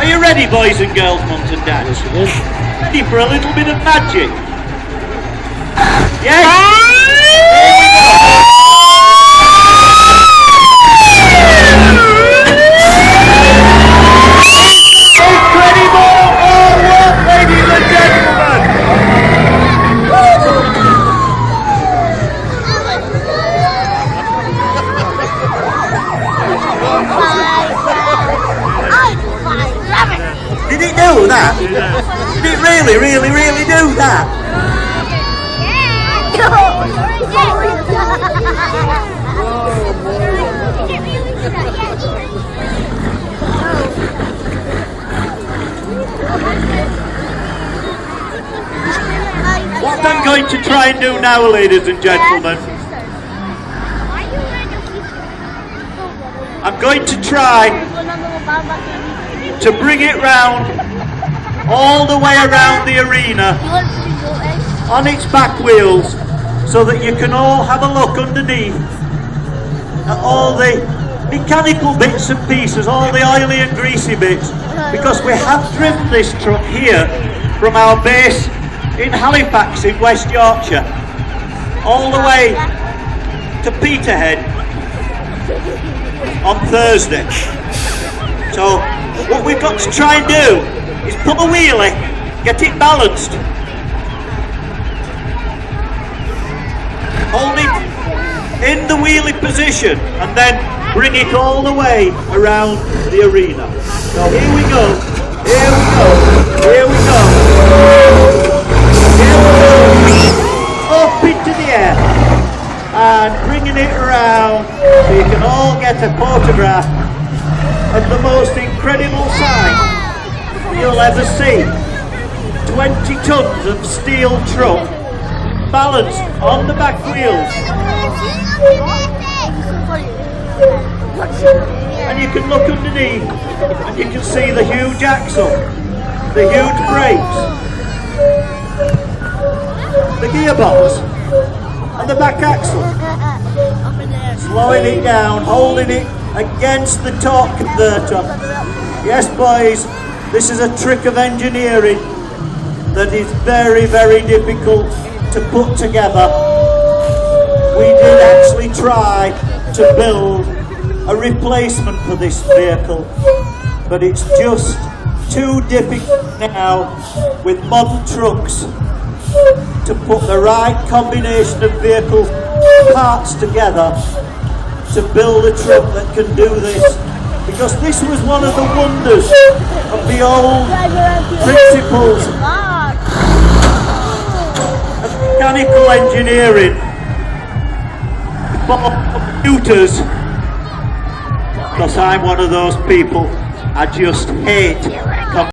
Are you ready, boys and girls, mums and dads? Ready for a little bit of magic? Yes? Here we go! Incredible! Oh, what, ladies and gentlemen! Did it do that? Did it really, really, really do that? What I'm going to try and do now, ladies and gentlemen, I'm going to try to bring it round all the way around the arena on its back wheels so that you can all have a look underneath at all the mechanical bits and pieces, all the oily and greasy bits, because we have driven this truck here from our base in Halifax in West Yorkshire all the way to Peterhead on Thursday. So what we've got to try and do is put the wheelie, get it balanced, hold it in the wheelie position and then bring it all the way around the arena. So here we go, here we go, here we go, here we go, up into the air and bringing it around so you can all get a photograph of the most incredible sight you'll ever see. 20 tons of steel truck balanced on the back wheels, and you can look underneath and you can see the huge axle, the huge brakes, the gearbox and the back axle, slowing it down, holding it against the torque converter. Yes boys, this is a trick of engineering that is very, very difficult to put together. We did actually try to build a replacement for this vehicle, but it's just too difficult now with modern trucks to put the right combination of vehicle parts together to build a truck that can do this, because this was one of the wonders of the old principles of mechanical engineering for computers, because I'm one of those people, I just hate